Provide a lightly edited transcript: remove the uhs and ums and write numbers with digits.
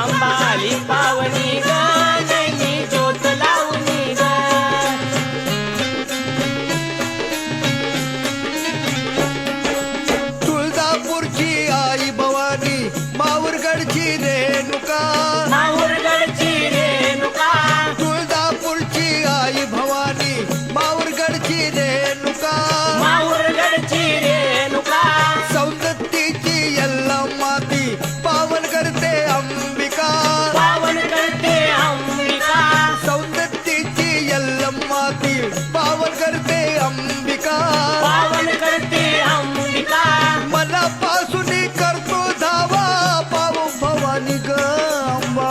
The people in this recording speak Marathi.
अंबाली पावनी ग नैनी ज्योत लावणी ग तुळजापूरची आई भवानी माहूरगडची रेणुका माहूरगडची रेणुका तुळजापूरची आई भवानी माहूरगडची रेणुका माहूरगडची रेणुका सौंदत्तीची यल्लम्मा ती पावन करते अंबिका पावन करते अंबिका सौंदत्तीची यल्लम्मा ती पावन करते अंबिका पावन करते अंबिका मनापासून करतो धावा पाव भवानी ग अंबा